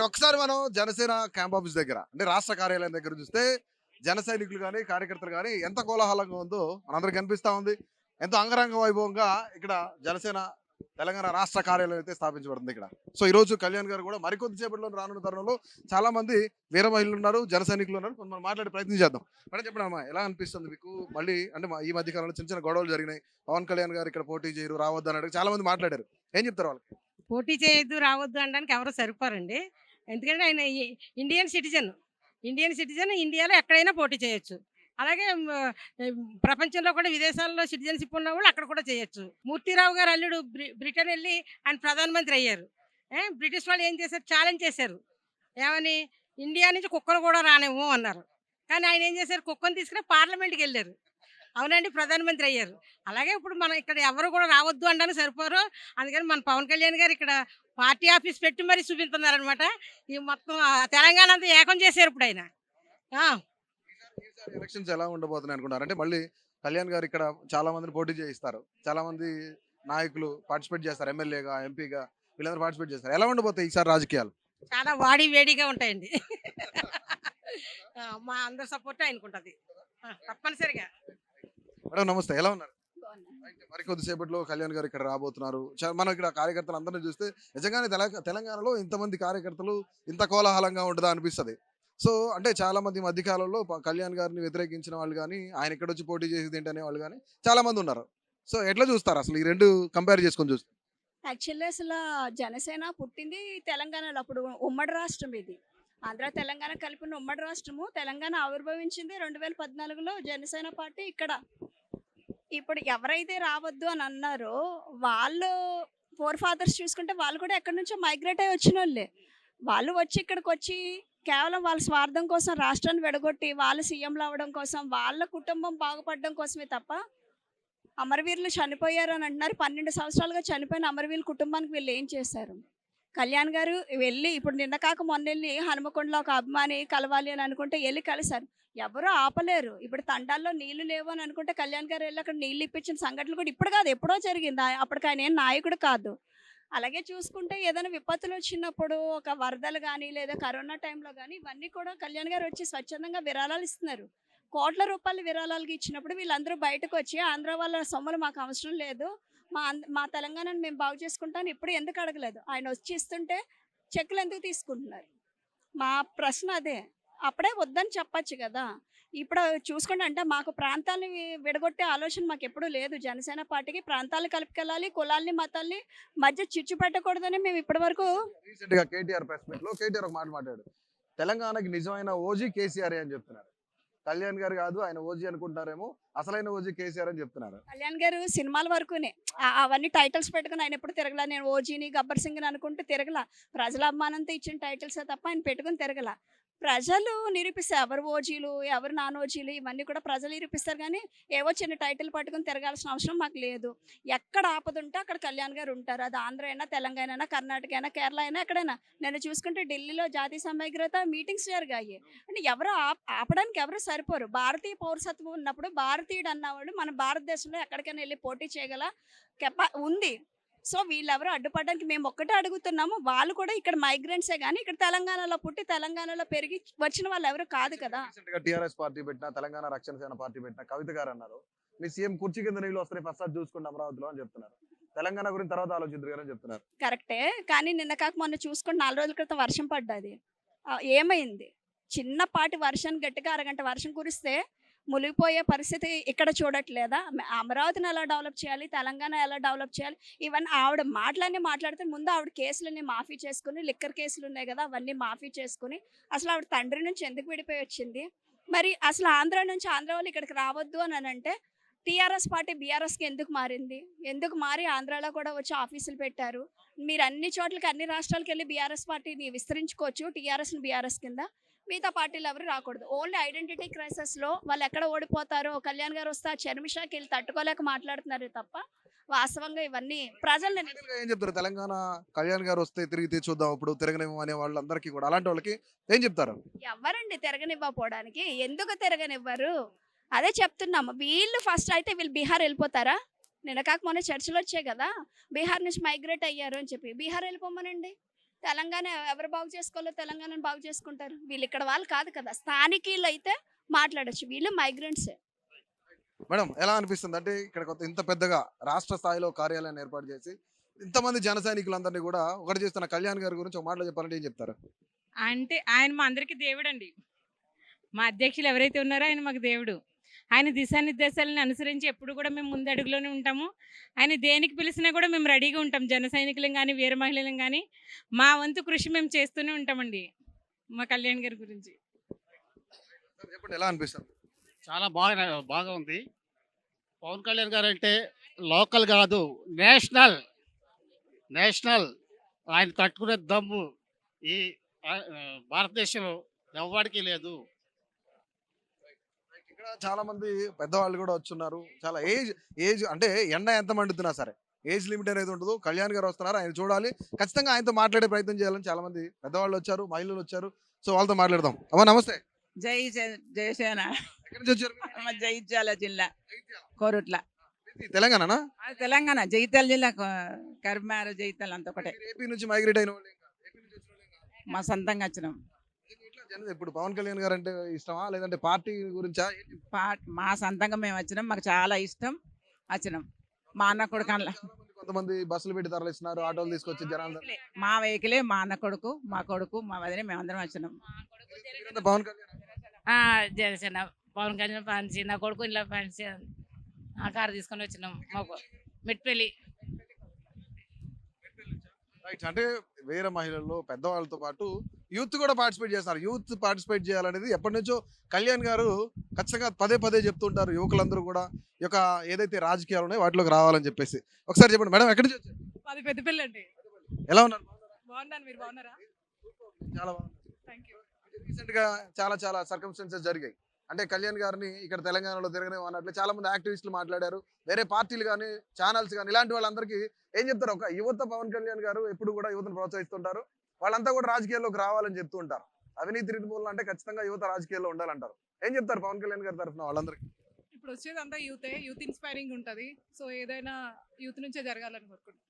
ఒకసారి మనం Janasena camp office దగ్గర అంటే రాష్ట్ర కార్యాలయం దగ్గర చూస్తే జన సైనికులు కానీ కార్యకర్తలు కానీ ఎంత కోలాహలంగా ఉందో మనందరికి కనిపిస్తా ఉంది. ఎంతో అంగరంగ వైభవంగా ఇక్కడ జనసేన తెలంగాణ రాష్ట్ర కార్యాలయం అయితే స్థాపించబడుతుంది ఇక్కడ. సో ఈ రోజు కళ్యాణ్ గారు కూడా మరికొద్ది సేపట్లో రానున్న తరుణంలో చాలా మంది వీర మహిళలు ఉన్నారు, జన సైనికులు ఉన్నారు. మనం మాట్లాడే ప్రయత్నం చేద్దాం. మేడం చెప్పండి అమ్మా, ఎలా అనిపిస్తుంది మీకు? మళ్ళీ అంటే ఈ మధ్య కాలంలో చిన్న చిన్న గొడవలు జరిగినాయి. పవన్ కళ్యాణ్ గారు ఇక్కడ పోటీ చేయరు, రావద్దు అన్నట్టు చాలా మంది మాట్లాడారు. ఏం చెప్తారు వాళ్ళకి? పోటీ చేయొద్దు, రావద్దు అనడానికి ఎవరు సరిపోరండి. ఎందుకంటే ఆయన ఇండియన్ సిటిజన్. ఇండియన్ సిటిజన్ ఇండియాలో ఎక్కడైనా పోటీ చేయొచ్చు. అలాగే ప్రపంచంలో కూడా విదేశాల్లో సిటిజన్షిప్ ఉన్న వాళ్ళు అక్కడ కూడా చేయొచ్చు. మూర్తిరావు గారు అల్లుడు బ్రిటన్ వెళ్ళి ఆయన ప్రధానమంత్రి అయ్యారు. బ్రిటిష్ వాళ్ళు ఏం చేశారు? ఛాలెంజ్ చేశారు. ఏమని? ఇండియా నుంచి కుక్కలు కూడా రానేమో అన్నారు. కానీ ఆయన ఏం చేశారు? కుక్కను తీసుకుని పార్లమెంట్కి వెళ్ళారు. అవునండి, ప్రధానమంత్రి అయ్యారు. అలాగే ఇప్పుడు మనం ఇక్కడ ఎవరు కూడా రావద్దు అనడానికి సరిపోరు. అందుకని మన పవన్ కళ్యాణ్ గారు ఇక్కడ పార్టీ ఆఫీస్ పెట్టి మరీ చూపిస్తున్నారనమాట. ఈ మొత్తం తెలంగాణ అంతా ఏకం చేశారు ఇప్పుడు ఆయన. ఎలక్షన్స్ ఎలా ఉండబోతున్నాయి అనుకుంటారు? అంటే మళ్ళీ కళ్యాణ్ గారు ఇక్కడ చాలా మందిని పోటీ చేయిస్తారు, చాలా మంది నాయకులు పార్టిసిపేట్ చేస్తారు, ఎమ్మెల్యేగా ఎంపీగా వీళ్ళందరూ పార్టిసిపేట్ చేస్తారు. ఎలా ఉండబోతాయి ఈసారి రాజకీయాలు? చాలా వాడి వేడిగా ఉంటాయండి. మా అందరి సపోర్ట్ ఆయనకుంటది తప్పనిసరిగా. మేడం నమస్తే, ఎలా ఉన్నారు? మరికొద్ది సేపట్లో కళ్యాణ్ గారు ఇక్కడ రాబోతున్నారు. మనం ఇక్కడ కార్యకర్తలు అందరినీ చూస్తే నిజంగానే తెలంగాణలో ఇంతమంది కార్యకర్తలు ఇంత కోలాహలంగా ఉండదా అనిపిస్తుంది. సో అంటే చాలా మంది మధ్య కాలంలో కళ్యాణ్ గారిని వ్యతిరేకించిన వాళ్ళు కానీ, ఆయన ఇక్కడ వచ్చి పోటీ చేసేది ఏంటనే వాళ్ళు కానీ చాలా మంది ఉన్నారు. సో ఎట్లా చూస్తారు అసలు ఈ రెండు కంపేర్ చేసుకొని చూస్తే? యాక్చువల్లీ అసలు జనసేన పుట్టింది తెలంగాణలో. అప్పుడు ఉమ్మడి రాష్ట్రం ఇది. ఆంధ్ర తెలంగాణ కలిపిన ఉమ్మడి రాష్ట్రము. తెలంగాణ ఆవిర్భవించింది 2014లో జనసేన పార్టీ ఇక్కడ. ఇప్పుడు ఎవరైతే రావద్దు అని అన్నారో వాళ్ళు ఫోర్ ఫాదర్స్ చూసుకుంటే వాళ్ళు కూడా ఎక్కడి నుంచో మైగ్రేట్ అయ్యి వచ్చిన వాళ్ళే. వాళ్ళు వచ్చి ఇక్కడికి వచ్చి కేవలం వాళ్ళ స్వార్థం కోసం రాష్ట్రాన్ని విడగొట్టి వాళ్ళు సీఎంలు అవ్వడం కోసం, వాళ్ళ కుటుంబం బాగుపడడం కోసమే తప్ప అమరవీరులు చనిపోయారు అని అంటున్నారు. 12 సంవత్సరాలుగా చనిపోయిన అమరవీరుల కుటుంబానికి వీళ్ళు ఏం చేశారు? కళ్యాణ్ గారు వెళ్ళి ఇప్పుడు నిన్న కాక మొన్న వెళ్ళి హనుమకొండలో ఒక అభిమాని కలవాలి అని అనుకుంటే వెళ్ళి కలిశారు. ఎవరూ ఆపలేరు. ఇప్పుడు తండాల్లో నీళ్లు లేవు అని అనుకుంటే కళ్యాణ్ గారు వెళ్ళి అక్కడ నీళ్ళు ఇప్పించిన సంఘటనలు కూడా ఇప్పుడు కాదు, ఎప్పుడో జరిగింది. అప్పటికి ఆయన ఏం నాయకుడు కాదు. అలాగే చూసుకుంటే ఏదైనా విపత్తులు వచ్చినప్పుడు ఒక వరదలు కానీ లేదా కరోనా టైంలో కానీ ఇవన్నీ కూడా కళ్యాణ్ గారు వచ్చి స్వచ్ఛందంగా విరాళాలు ఇస్తున్నారు. కోట్ల రూపాయలు విరాళాలకి ఇచ్చినప్పుడు వీళ్ళందరూ బయటకు వచ్చి ఆంధ్ర వాళ్ళ సొమ్ములు మాకు అవసరం లేదు, మా తెలంగాణను మేము బాగు చేసుకుంటాను ఇప్పుడు ఎందుకు అడగలేదు? ఆయన వచ్చి ఇస్తుంటే చెక్కులు ఎందుకు తీసుకుంటున్నారు? మా ప్రశ్న అదే. అప్పుడే వద్దని చెప్పచ్చు కదా. ఇప్పుడు చూసుకుంటే అంటే మాకు ప్రాంతాలని విడగొట్టే ఆలోచన మాకు ఎప్పుడూ లేదు. జనసేన పార్టీకి ప్రాంతాలు కలుపుకెళ్ళాలి, కులాల్ని మతాల్ని మధ్య చిచ్చు పెట్టకూడదని మేము ఇప్పటి వరకు. రీసెంట్గా కేటీఆర్ ప్రెస్ మీట్ లో కేటీఆర్ ఒక మాట మాట్లాడు, తెలంగాణకి నిజమైన ఓజీ కేసీఆర్ అని చెప్తున్నారు. కళ్యాణ్ గారు కాదు ఆయన ఓజీ అనుకుంటున్నారేమో, అసలైన ఓజీ కేసీఆర్ అని చెప్తున్నారు. కళ్యాణ్ గారు సినిమాల వరకునే అవన్నీ టైటిల్స్ పెట్టుకుని ఆయన ఎప్పుడు తిరగల. నేను ఓజీని గబ్బర్ సింగ్ అనుకుంటూ తిరగల. ప్రజల అభిమానంతో ఇచ్చిన టైటిల్సే తప్ప ఆయన పెట్టుకుని తిరగల. ప్రజలు నిరూపిస్తారు ఎవరు ఓజీలు ఎవరు నాన్ ఓజీలు ఇవన్నీ కూడా ప్రజలు నిరూపిస్తారు. కానీ ఏవో చిన్న టైటిల్ పట్టుకుని తిరగాల్సిన అవసరం మాకు లేదు. ఎక్కడ ఆపదుంటే అక్కడ కళ్యాణ్ గారు ఉంటారు. అది ఆంధ్ర అయినా, తెలంగాణ అయినా, కర్ణాటక అయినా, కేరళ అయినా, ఎక్కడైనా. నేను చూసుకుంటే ఢిల్లీలో జాతీయ సమగ్రత మీటింగ్స్ జరిగాయి. అంటే ఎవరు ఆపడానికి ఎవరు సరిపోరు. భారతీయ పౌరసత్వం ఉన్నప్పుడు భారతీయుడు అన్నవాడు మన భారతదేశంలో ఎక్కడికైనా వెళ్ళి పోటీ చేయగల ఉంది. సో వీళ్ళెవరు అడ్డుపడడానికి మేము ఒక్కటే అడుగుతున్నాము. వాళ్ళు కూడా ఇక్కడ మైగ్రెంట్సే కానీ ఇక్కడ తెలంగాణలో పుట్టి తెలంగాణలో పెరిగి వచ్చిన వాళ్ళు ఎవరు కాదు కదా. టీఆర్ఎస్ పార్టీ పెట్టిన తెలంగాణ రక్షణ సేన పార్టీ పెట్టిన కవిత గారు అన్నారు, మీ సీఎం కుర్చీ కింద నీళ్ళు వస్తాయి ఫస్ట్ అది చూసుకుంటే అమరావతిలో అని చెప్తున్నారు. తెలంగాణ గురించి తర్వాత ఆలోచిద్దరు అని చెప్తున్నారు. కరెక్టే, కానీ నిన్న కాక మొన్న చూసుకుంటే 4 రోజుల క్రితం వర్షం పడ్డది. ఏమైంది? చిన్నపాటి వర్షం గట్టిగా అరగంట వర్షం కురిస్తే మునిగిపోయే పరిస్థితి ఇక్కడ చూడట్లేదా? అమరావతిని ఎలా డెవలప్ చేయాలి, తెలంగాణ ఎలా డెవలప్ చేయాలి, ఇవన్నీ ఆవిడ మాటలన్నీ మాట్లాడితే ముందు ఆవిడ కేసులన్నీ మాఫీ చేసుకుని, లిక్కర్ కేసులు ఉన్నాయి కదా అవన్నీ మాఫీ చేసుకుని, అసలు ఆవిడ తండ్రి నుంచి ఎందుకు విడిపోయి వచ్చింది? మరి అసలు ఆంధ్ర నుంచి ఆంధ్ర వాళ్ళు ఇక్కడికి రావద్దు అని అంటే టీఆర్ఎస్ పార్టీ బీఆర్ఎస్కి ఎందుకు మారింది? ఎందుకు మారి ఆంధ్రాలో కూడా వచ్చి ఆఫీసులు పెట్టారు? మీరు అన్ని చోట్లకి అన్ని రాష్ట్రాలకు వెళ్ళి బీఆర్ఎస్ పార్టీని విస్తరించుకోవచ్చు, టీఆర్ఎస్ని బీఆర్ఎస్ కింద. మిగతా పార్టీలు ఎవరు రాకూడదు. ఓన్లీ ఐడెంటిటీ క్రైసిస్లో వాళ్ళు ఎక్కడ ఓడిపోతారో కళ్యాణ్ గారు వస్తే షర్మిషాకి వెళ్ళి తట్టుకోలేక మాట్లాడుతున్నారు తప్ప వాస్తవంగా ఇవన్నీ ప్రజల్ని. ఏం చెప్తారు? తెలంగాణ కళ్యాణ్ గారు వస్తే తిరిగి చూద్దాం ఇప్పుడు తిరగనివ్వం అనే వాళ్ళందరికీ కూడా అలాంటి వాళ్ళకి ఏం చెప్తారు? ఎవరండి తిరగనివ్వకపోవడానికి? ఎందుకు తిరగనివ్వరు? అదే చెప్తున్నాము. వీళ్ళు ఫస్ట్ అయితే వీళ్ళు బీహార్ వెళ్ళిపోతారా? నిన్న కాక మొన్న చర్చలు వచ్చాయి కదా, బీహార్ నుంచి మైగ్రేట్ అయ్యారు అని చెప్పి. బీహార్ వెళ్ళిపోమనండి. తెలంగాణ ఎవరు బాగు చేసుకోవాలో తెలంగాణను బాగు చేసుకుంటారు. వీళ్ళు ఇక్కడ వాళ్ళు కాదు కదా, స్థానికులు అయితే మాట్లాడొచ్చు. వీళ్ళు మైగ్రెంట్సే. మేడం ఎలా అనిపిస్తుంది అంటే ఇక్కడ ఇంత పెద్దగా రాష్ట్ర స్థాయిలో కార్యాలయాన్ని ఏర్పాటు చేసి ఇంతమంది జన సైనికులందరినీ కూడా ఒకటి చేస్తున్న కళ్యాణ్ గారి గురించి ఒక మాటలో చెప్పాలంటే ఏం చెప్తారు? అంటే ఆయన మా అందరికీ దేవుడండి. మా అధ్యక్షులు ఎవరైతే ఉన్నారో ఆయన మాకు దేవుడు. ఆయన దిశానిర్దేశాలను అనుసరించి ఎప్పుడు కూడా మేము ముందడుగులోనే ఉంటాము. ఆయన దేనికి పిలిచినా కూడా మేము రెడీగా ఉంటాం. జన సైనికులం కానీ, వీర మహిళలం కానీ మా వంతు కృషి మేము చేస్తూనే ఉంటామండి మా కళ్యాణ్ గారి గురించి. సార్ చెప్పండి ఎలా అనిపిస్తుంది? చాలా బాగా ఉంది. పవన్ కళ్యాణ్ గారు అంటే లోకల్ కాదు, నేషనల్ నేషనల్ ఆయన తట్టుకునే దమ్ము ఈ భారతదేశంలో ఎవ్వడికి లేదు. ఇక్కడ చాలా మంది పెద్దవాళ్ళు కూడా వచ్చున్నారు. చాలా ఏజ్ ఏజ్ అంటే ఎండ ఎంత మండుతున్నా సరే ఏజ్ లిమిట్ అనేది ఉండదు. కళ్యాణ్ గారు వస్తున్నారు, ఆయన చూడాలి, ఖచ్చితంగా ఆయనతో మాట్లాడే ప్రయత్నం చేయాలని చాలా మంది పెద్దవాళ్ళు వచ్చారు, మహిళలు వచ్చారు. సో వాళ్ళతో మాట్లాడదాం. అమ్మా నమస్తే, జయసేన ఎక్కడి నుంచి వచ్చారు? జగిత్యాల జిల్లా జగిత్యాల. కోరుట్ల. ఇది తెలంగాణనా? తెలంగాణ జగిత్యాల జిల్లా కర్మారు జగిత్యాల అంత ఒకటే. మీరు ఏపీ నుంచి మైగ్రేట్ అయిన వాళ్ళు ఏపీ నుంచి వచ్చిన వాళ్ళే కాదు. మా సొంతంగా వచ్చినాం. ఇట్లా ఇప్పుడు పవన్ కళ్యాణ్ గారు అంటే ఇష్టమా లేదంటే పార్టీ గురించా? మా సొంతంగా మేము వచ్చినాం, మాకు చాలా ఇష్టం, వచ్చినాం. మా అన్న కొడుకు చాలా మంది కొంతమంది బస్సులు పెట్టి తరలిస్తున్నారు, ఆటోలు తీసుకొచ్చి జనాలు. మా వెహికలే, మా అన్న కొడుకు, మా కొడుకు, మా వదిన, మేమందరం వచ్చినాం. మీరంతా పవన్ కళ్యాణ్ జనసేన పవన్ కళ్యాణ్ ఫ్యాన్స్, నా కొడుకు ఇలా ఫ్యాన్స్, ఆ కారు తీసుకొని వచ్చినాం మాకు మెట్పల్లి. రైట్. అంటే వేరే మహిళల్లో పెద్దవాళ్ళతో పాటు యూత్ కూడా పార్టిసిపేట్ చేస్తారు. యూత్ పార్టిసిపేట్ చేయాలనేది ఎప్పటి నుంచో కళ్యాణ్ గారు ఖచ్చితంగా పదే పదే చెప్తుంటారు. యువకులందరూ కూడా ఈ యొక్క ఏదైతే రాజకీయాలు ఉన్నాయో వాటిలోకి రావాలని చెప్పేసి. ఒకసారి చెప్పండి మేడం, ఎక్కడి నుంచి వచ్చారు? అది పెద్దపల్లి అండి. ఎలా ఉన్నారు? బాగున్నాను, మీరు బాగున్నారా? చాలా బాగున్నారు. Thank you. రీసెంట్ గా చాలా చాలా సర్కమ్స్టెన్సెస్ జరిగాయి. అంటే కళ్యాణ్ గారిని ఇక్కడ తెలంగాణలో తిరగనే అన్నట్లు చాలా మంది యాక్టివిస్టులు మాట్లాడారు. వేరే పార్టీలు కానీ, ఛానల్స్ కానీ, ఇలాంటి వాళ్ళందరికీ ఏం చెప్తారు? ఒక యువత పవన్ కళ్యాణ్ గారు ఎప్పుడు కూడా యువతను ప్రోత్సహిస్తుంటారు. వాళ్ళంతా కూడా రాజకీయాల్లోకి రావాలని చెప్తూ ఉంటారు. అవినీతి నిర్మూలన అంటే ఖచ్చితంగా యువత రాజకీయాల్లో ఉండాలంటారు. ఏం చెప్తారు పవన్ కళ్యాణ్ గారి తరఫున వాళ్ళందరికీ? ఇప్పుడు వచ్చేది అంతా యూత్ ఇన్స్పైరింగ్ ఉంటుంది. సో ఏదైనా యూత్ నుంచే జరగాలని కోరుకుంటున్నాను.